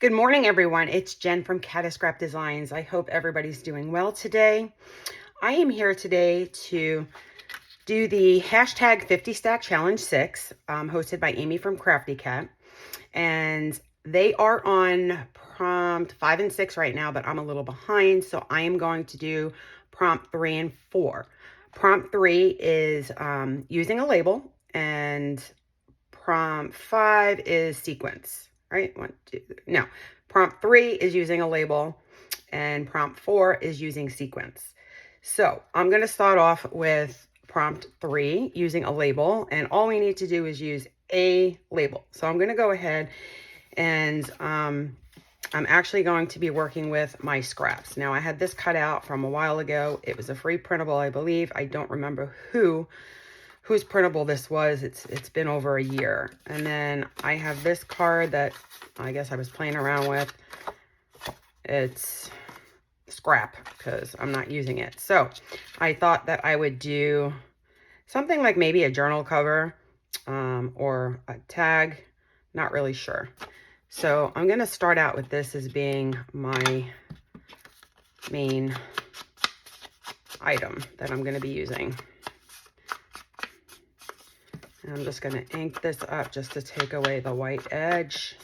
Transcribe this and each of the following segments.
Good morning, everyone. It's Jen from Scrap Designs. I hope everybody's doing well today. I am here today to do the hashtag 50 Stack Challenge 6, hosted by Amy from Crafty Cat. And they are on prompt 5 and 6 right now, but I'm a little behind. So I am going to do prompt 3 and 4. Prompt 3 is using a label, and prompt 5 is sequence. Right? No. Prompt 3 is using a label, and prompt 4 is using sequence. So I'm going to start off with prompt 3 using a label, and all we need to do is use a label. So I'm going to go ahead and I'm actually going to be working with my scraps. Now, I had this cut out from a while ago. It was a free printable, I believe. I don't remember whose printable this was. It's been over a year. And then I have this card that I guess I was playing around with. It's scrap because I'm not using it. So I thought that I would do something like maybe a journal cover or a tag. Not really sure. So I'm going to start out with this as being my main item that I'm going to be using. And I'm just going to ink this up just to take away the white edge.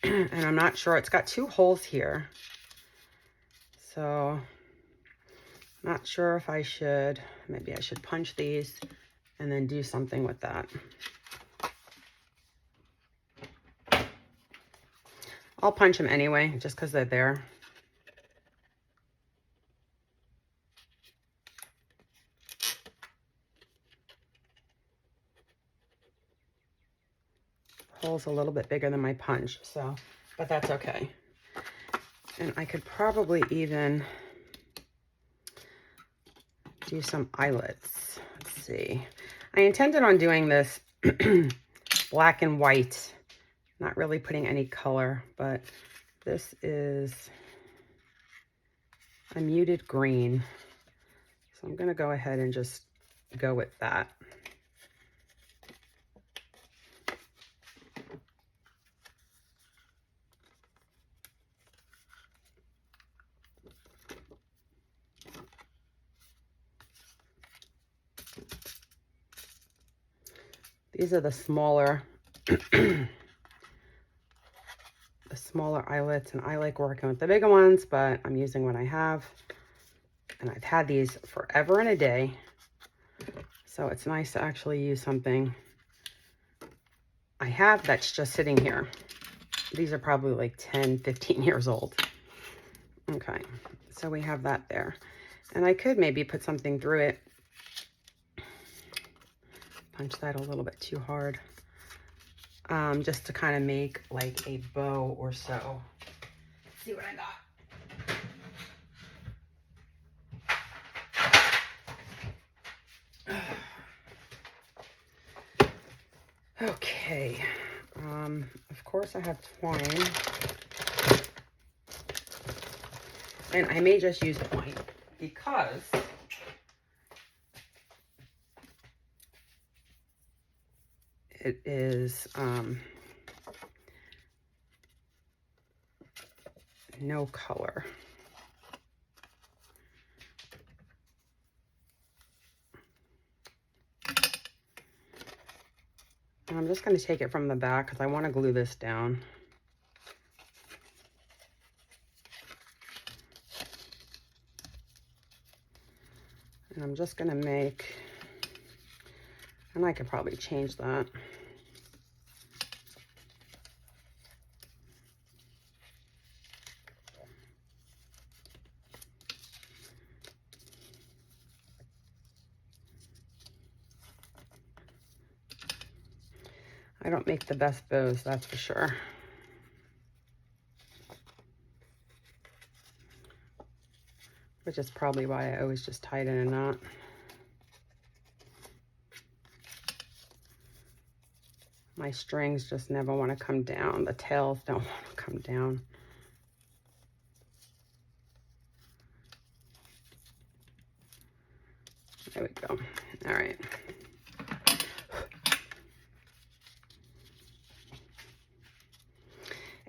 And I'm not sure, it's got 2 holes here. So not sure if I should, maybe I should punch these and then do something with that. I'll punch them anyway, just because they're there. Hole's a little bit bigger than my punch, so, but that's okay. And I could probably even do some eyelets. Let's see. I intended on doing this black and white, not really putting any color, but this is a muted green. So I'm going to go ahead and just go with that. These are the smaller, the smaller eyelets, and I like working with the bigger ones, but I'm using what I have. And I've had these forever and a day. So it's nice to actually use something I have that's just sitting here. These are probably like 10, 15 years old. Okay, so we have that there. And I could maybe put something through it. Punch that a little bit too hard. Just to kind of make like a bow or so. Let's see what I got. Okay, of course I have twine, and I may just use twine because it is no color. And I'm just going to take it from the back because I want to glue this down. And I'm just going to make, and I could probably change that. I don't make the best bows, that's for sure. Which is probably why I always just tie it in a knot. My strings just never want to come down. The tails don't want to come down. There we go. All right.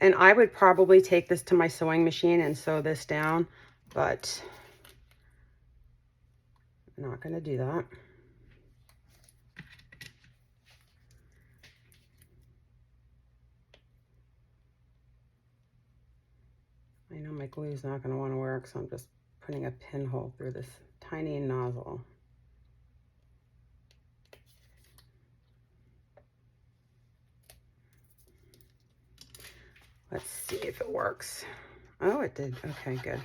And I would probably take this to my sewing machine and sew this down, but I'm not going to do that. I know my glue is not going to want to work, so I'm just putting a pinhole through this tiny nozzle. Let's see if it works. Oh, it did. Okay, good.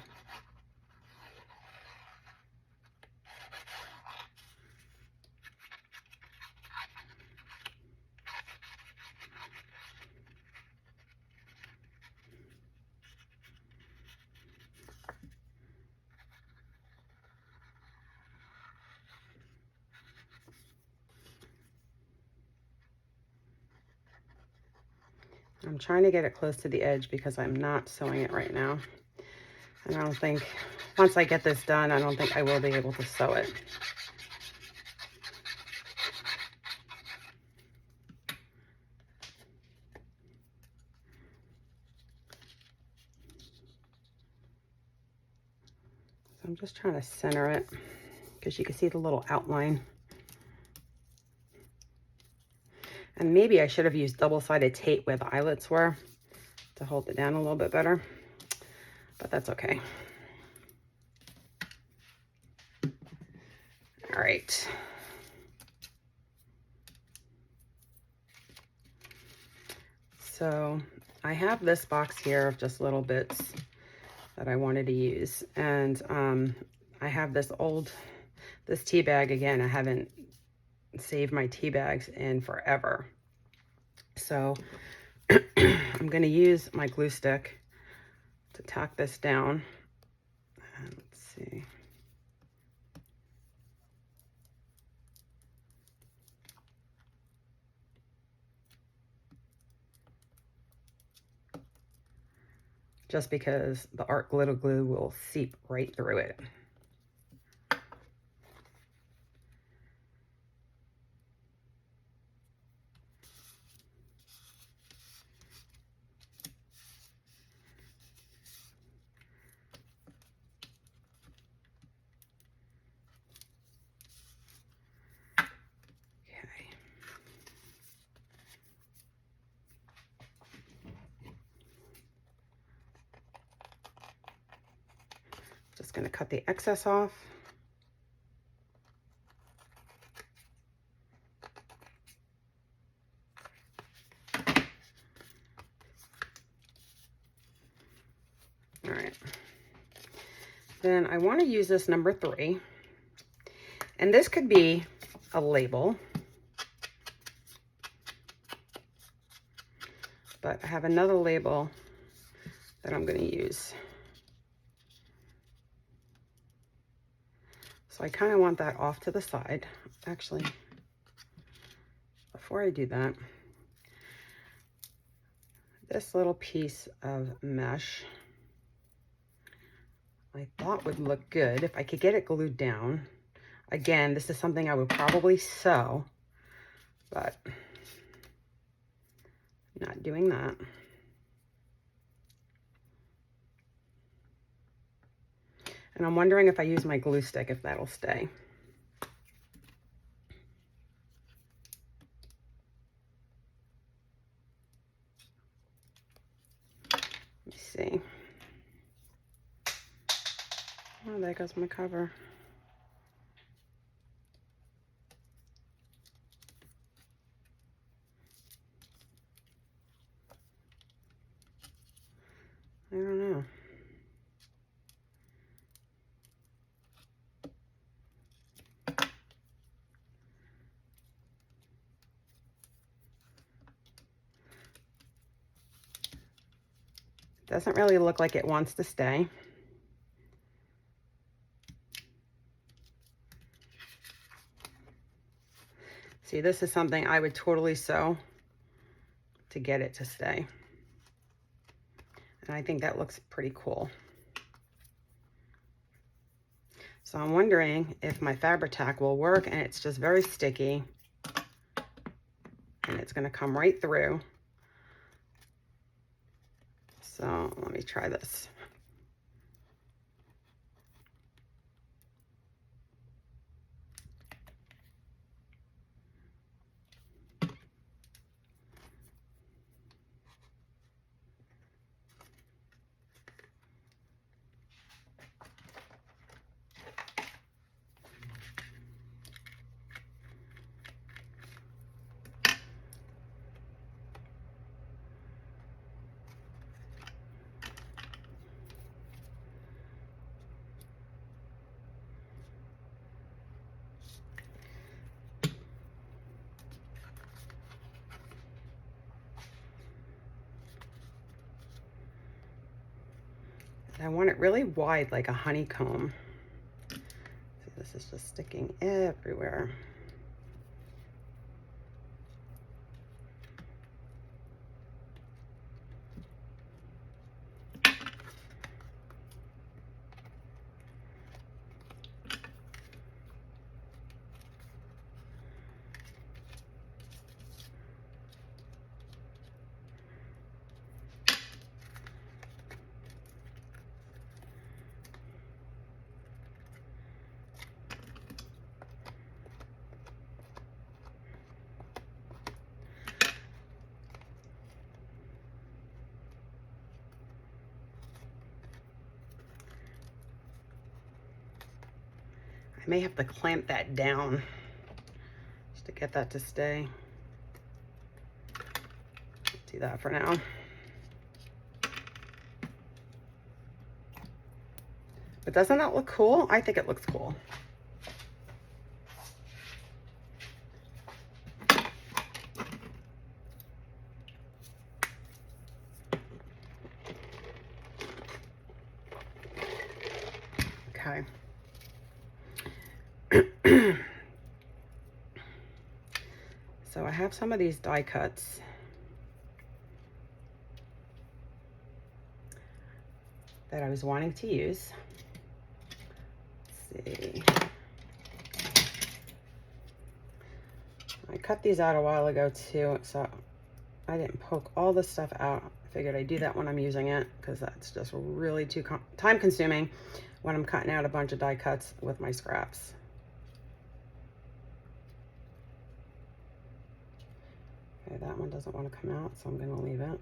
I'm trying to get it close to the edge because I'm not sewing it right now. And I don't think, once I get this done, I don't think I will be able to sew it. So I'm just trying to center it because you can see the little outline. And maybe I should have used double-sided tape where the eyelets were to hold it down a little bit better, but that's okay. All right. So I have this box here of just little bits that I wanted to use. And I have this tea bag again. I haven't saved my tea bags in forever. So I'm going to use my glue stick to tack this down. Let's see. Just because the art glitter glue will seep right through it. Just going to cut the excess off. All right. Then I want to use this number 3. And this could be a label. But I have another label that I'm going to use. So I kind of want that off to the side. Actually, before I do that, this little piece of mesh I thought would look good if I could get it glued down. Again, this is something I would probably sew, but I'm not doing that. And I'm wondering if I use my glue stick, if that'll stay. Let me see. Oh, there goes my cover. I don't know. Doesn't really look like it wants to stay. See, this is something I would totally sew to get it to stay. And I think that looks pretty cool. So I'm wondering if my fabric tack will work, and it's just very sticky. And it's going to come right through. So let me try this. I want it really wide, like a honeycomb. See, this is just sticking everywhere. I may have to clamp that down just to get that to stay. Do that for now. But doesn't that look cool? I think it looks cool. Okay. So I have some of these die cuts. That I was wanting to use. Let's see. I cut these out a while ago too, so I didn't poke all this stuff out. I figured I'd do that when I'm using it because that's just really too time consuming when I'm cutting out a bunch of die cuts with my scraps. Okay, that one doesn't want to come out, so I'm going to leave it.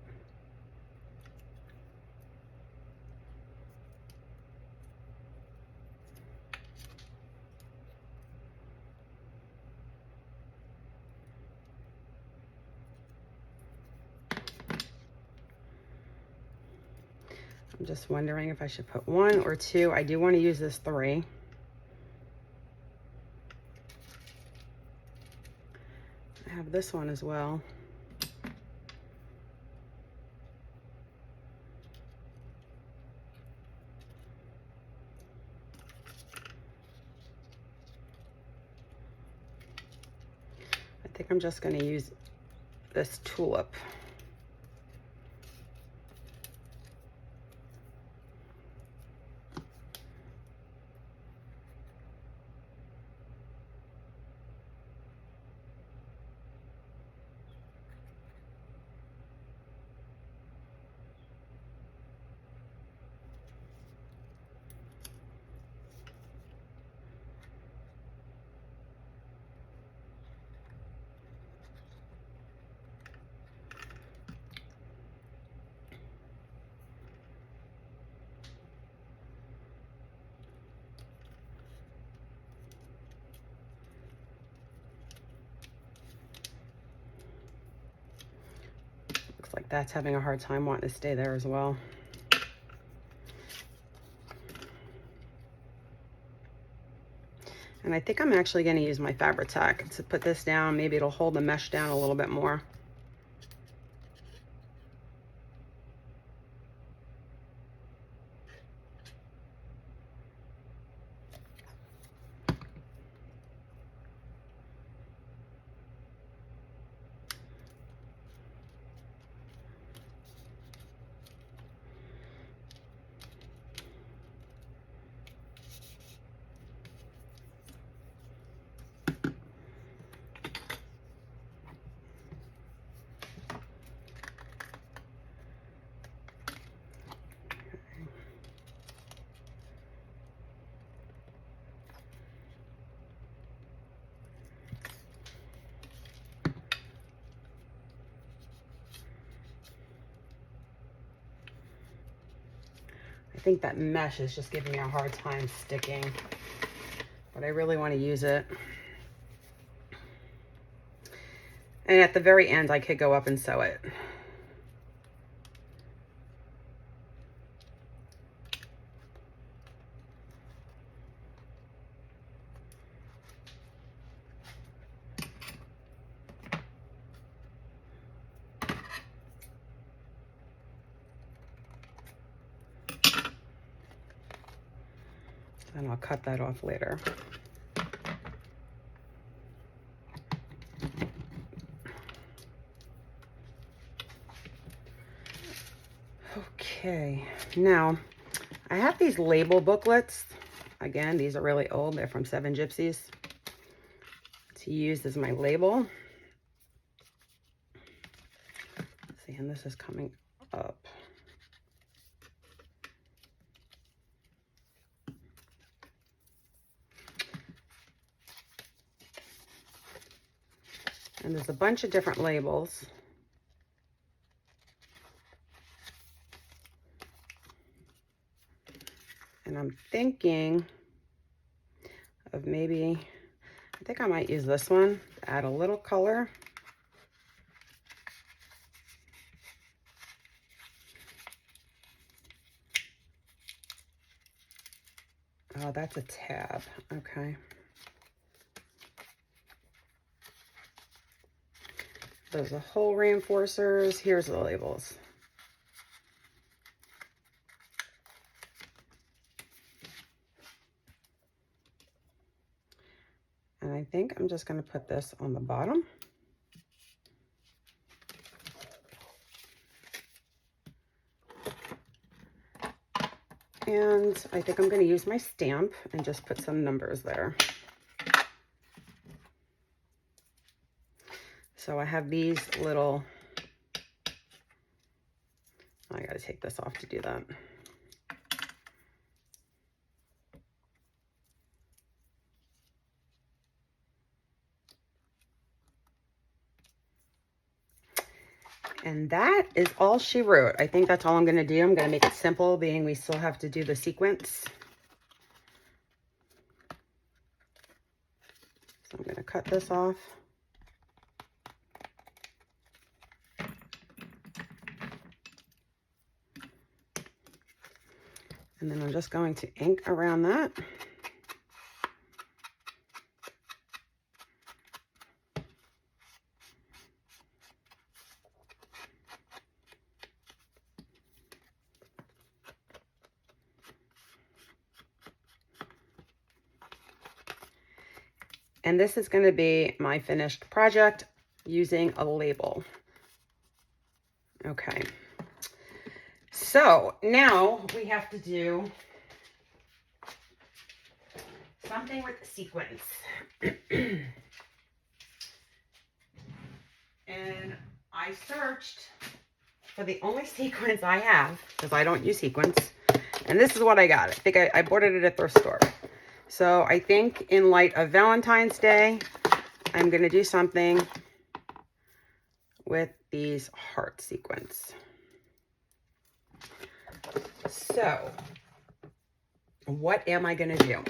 I'm just wondering if I should put 1 or 2. I do want to use this 3. I have this one as well. I think I'm just going to use this tulip. Looks like that's having a hard time wanting to stay there as well. And I think I'm actually going to use my Fabri-Tac to put this down. Maybe it'll hold the mesh down a little bit more. think that mesh is just giving me a hard time sticking, but I really want to use it. And at the very end, I could go up and sew it. And I'll cut that off later. Okay, now I have these label booklets. Again, these are really old. They're from Seven Gypsies. To use as my label. See, and this is coming up. And there's a bunch of different labels. And I'm thinking of maybe, I think I might use this one to add a little color. Oh, that's a tab. Okay. Those are hole reinforcers. Here's the labels. And I think I'm just going to put this on the bottom. And I think I'm going to use my stamp and just put some numbers there. So I have these little, I got to take this off to do that. And that is all she wrote. I think that's all I'm going to do. I'm going to make it simple, being we still have to do the sequence. So I'm going to cut this off. And then I'm just going to ink around that. And this is going to be my finished project using a label. Okay. So now we have to do something with the sequence. And I searched for the only sequence I have, because I don't use sequence. And this is what I got. I think I bought it at a thrift store. So I think in light of Valentine's Day, I'm going to do something with these heart sequence. So what am I going to do?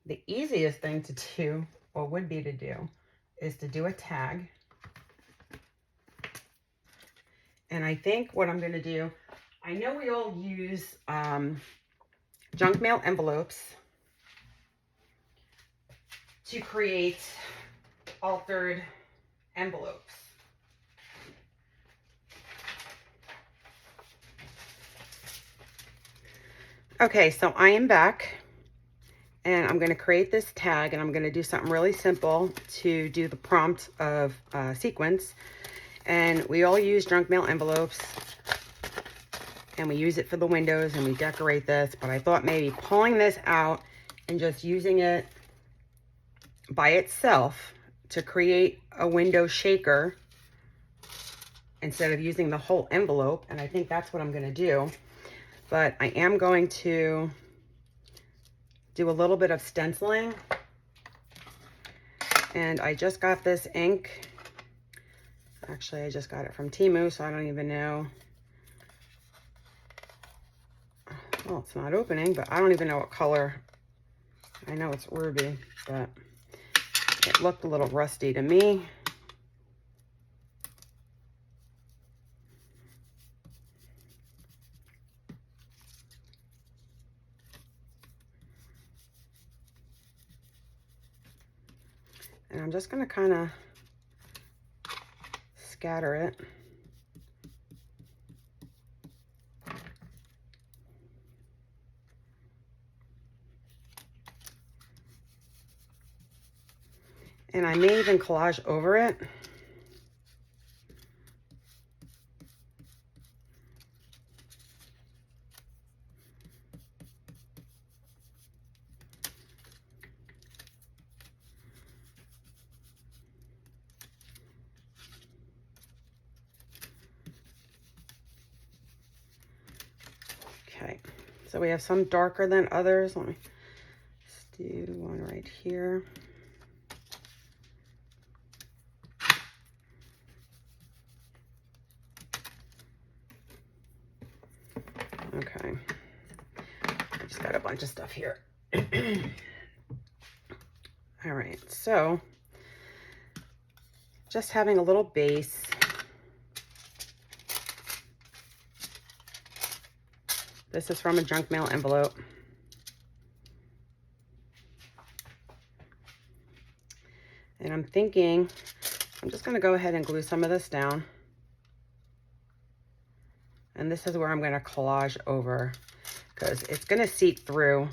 The easiest thing to do, or would be to do, is to do a tag. And I think what I'm going to do, I know we all use junk mail envelopes to create altered envelopes. Okay, so I am back, and I'm going to create this tag, and I'm going to do something really simple to do the prompt of sequence. And we all use junk mail envelopes, and we use it for the windows, and we decorate this, but I thought maybe pulling this out and just using it by itself to create a window shaker instead of using the whole envelope. And I think that's what I'm going to do. But I am going to do a little bit of stenciling And I just got this ink. Actually, I just got it from Temu, so I don't even know. Well, it's not opening, but I don't even know what color. I know it's ruby, but it looked a little rusty to me. And I'm just going to kind of scatter it. And I may even collage over it. Okay, so we have some darker than others. Let me just do one right here. Okay, I just got a bunch of stuff here. All right, so just having a little base. This is from a junk mail envelope. And I'm thinking, I'm just going to go ahead and glue some of this down. And this is where I'm going to collage over, because it's going to seep through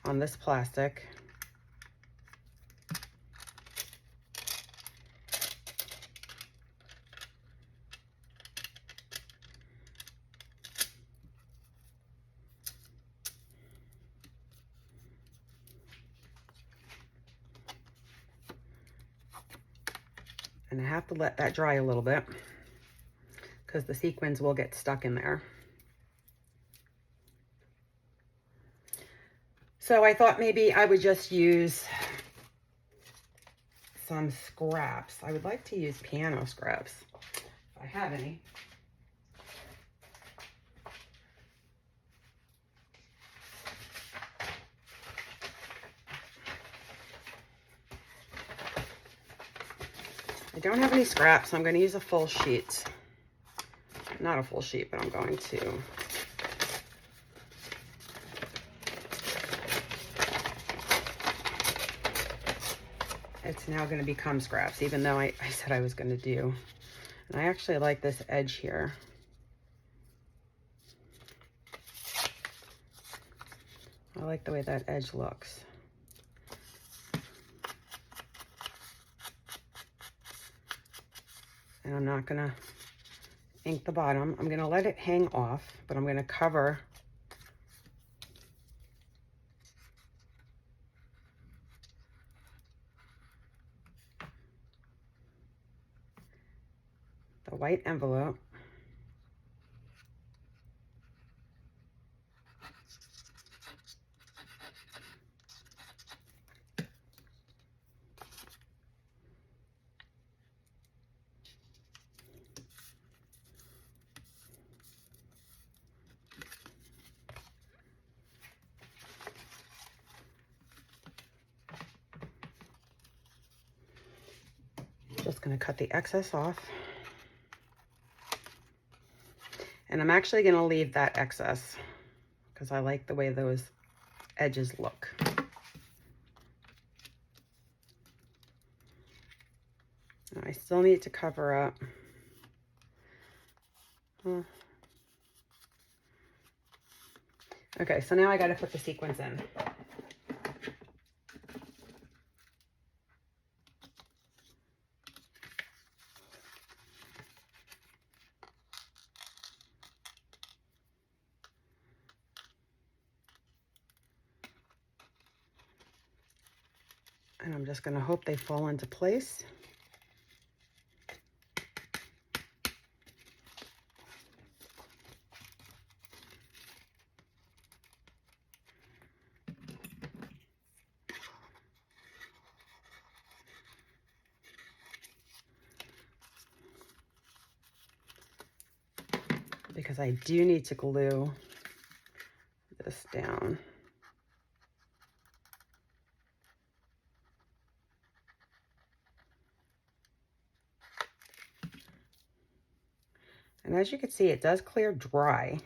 on this plastic. And I have to let that dry a little bit because the sequins will get stuck in there. So I thought maybe I would just use some scraps. I would like to use piano scraps if I have any. I don't have any scraps, so I'm going to use a full sheet. Not a full sheet, but I'm going to. It's now going to become scraps, even though I said I was going to do. And I actually like this edge here. I like the way that edge looks. And I'm not going to ink the bottom. I'm going to let it hang off, but I'm going to cover the white envelope. Just going to cut the excess off. And I'm actually going to leave that excess because I like the way those edges look. I still need to cover up. Okay, so now I got to put the sequins in. And I'm just going to hope they fall into place. because I do need to glue this down. And as you can see, it does clear dry.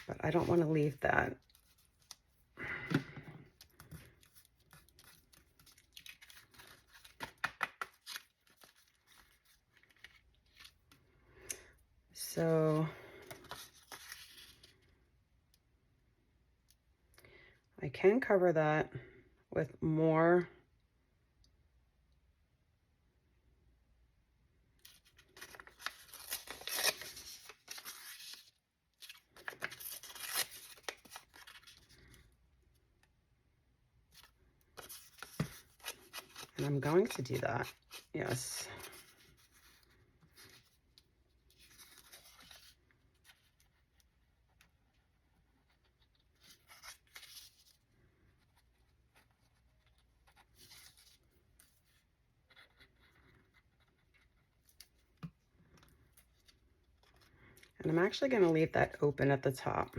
But I don't want to leave that. So I can cover that with more and I'm going to do that. Yes. And I'm actually going to leave that open at the top.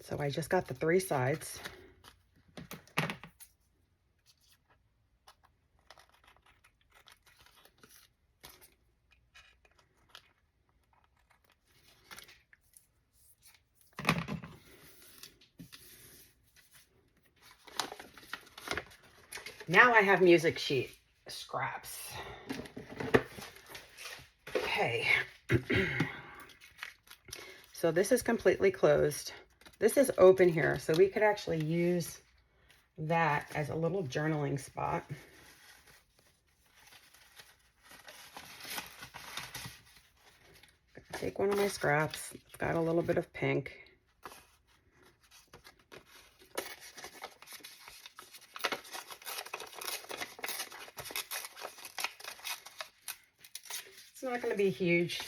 So I just got the 3 sides. Now I have music sheet scraps. Okay. So this is completely closed. This is open here, so we could actually use that as a little journaling spot. Take one of my scraps. It's got a little bit of pink. It's not going to be huge.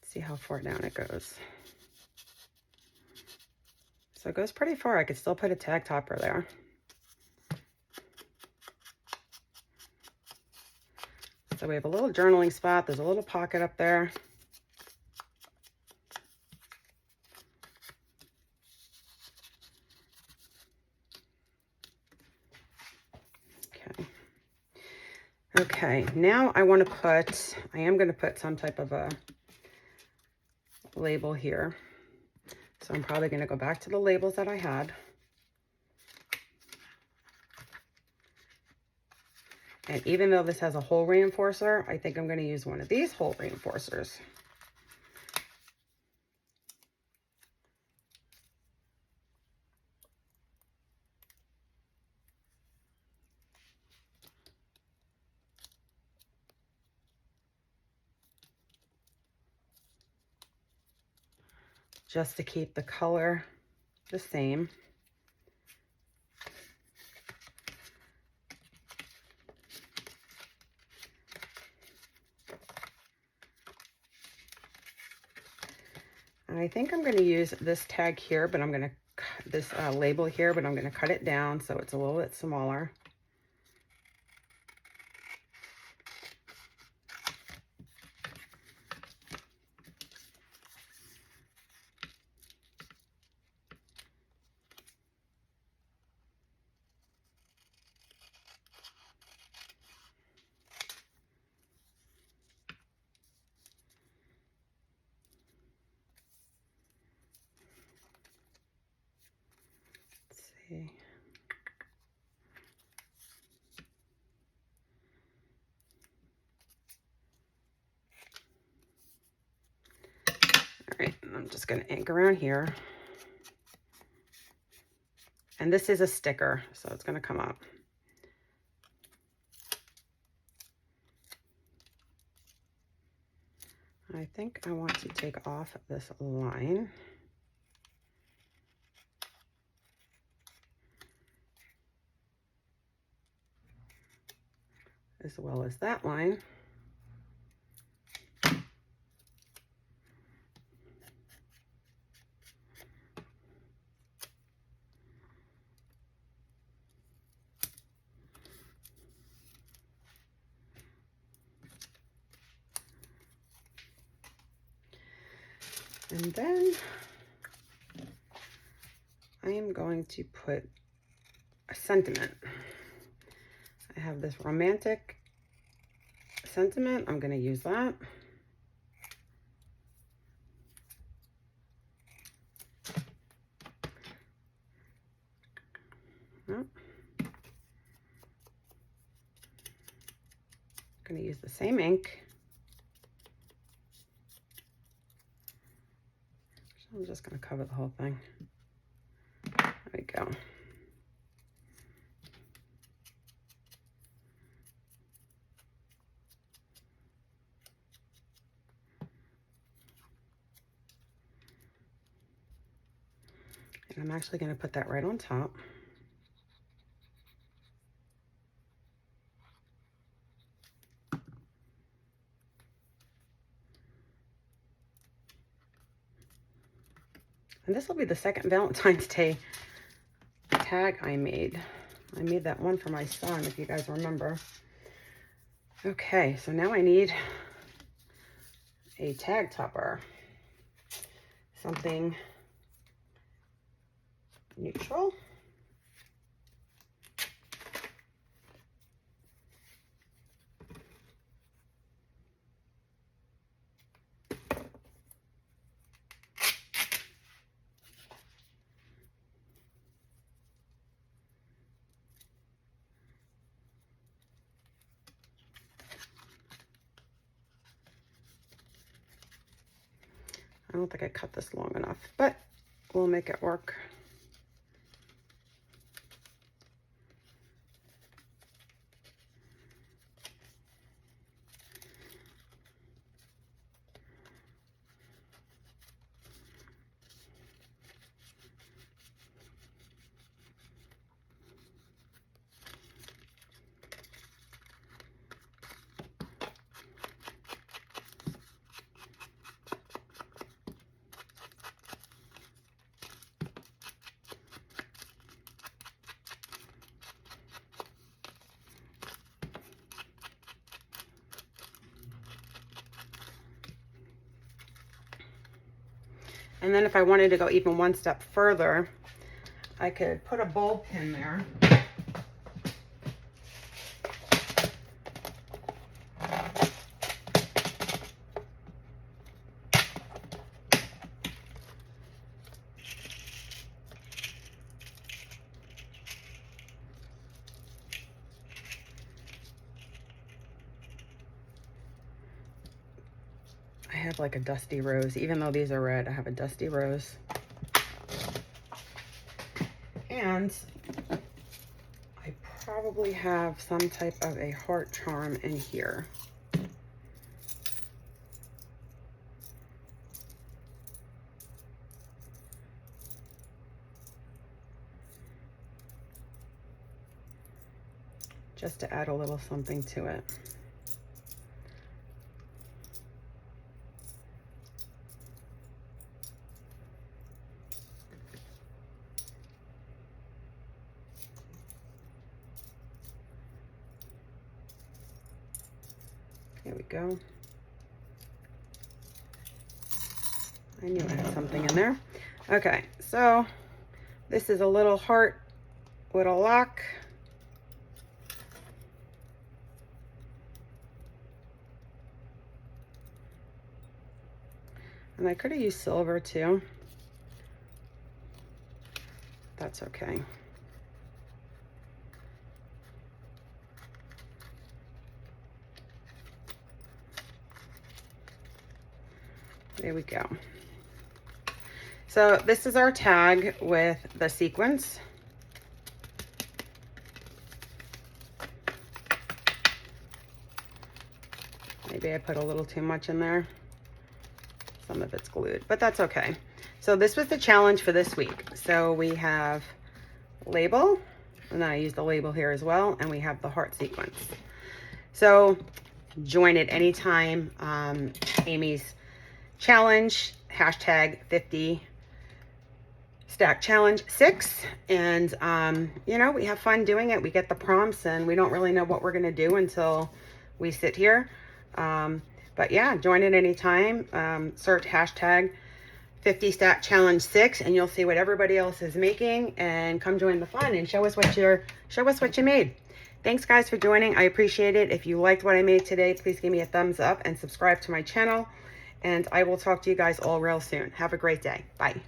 See how far down it goes. So it goes pretty far. I could still put a tag topper there. So we have a little journaling spot. There's a little pocket up there. Okay. Okay, now I want to put, I am going to put some type of a label here. So I'm probably going to go back to the labels that I had. And even though this has a hole reinforcer, I think I'm going to use one of these hole reinforcers. Just to keep the color the same. And I think I'm going to use this tag here, but I'm going to cut this label here, but I'm going to cut it down so it's a little bit smaller. Let's see. right, I'm just going to ink around here. And this is a sticker, so it's going to come up. I think I want to take off this line. As well as that line. And then I am going to put a sentiment. I have this romantic sentiment. I'm going to use that. I'm going to use the same ink. So I'm just going to cover the whole thing. There we go. And I'm actually going to put that right on top. And this will be the second Valentine's Day tag I made. I made that one for my son, if you guys remember. Okay, so now I need a tag topper. Something neutral. I don't think I cut this long enough, but we'll make it work. And then if I wanted to go even one step further, I could put a bulb pin there. I have like a dusty rose. Even though these are red, I have a dusty rose. And I probably have some type of a heart charm in here. Just to add a little something to it. There we go. I knew I had something in there. Okay, so this is a little heart with a lock. And I could have used silver too. That's okay. There we go. So this is our tag with the sequins. Maybe I put a little too much in there. Some of it's glued, but that's okay. So this was the challenge for this week. So we have label, and then I use the label here as well, and we have the heart sequence. So join it anytime. Amy's challenge, hashtag 50 stack challenge 6, and you know, we have fun doing it. We get the prompts and we don't really know what we're gonna do until we sit here. But yeah, join it anytime. Search hashtag 50 stack challenge 6 and you'll see what everybody else is making, and come join the fun and show us what you made. Thanks guys for joining. I appreciate it. If you liked what I made today, please give me a thumbs up and subscribe to my channel, and I will talk to you guys all real soon. Have a great day. Bye.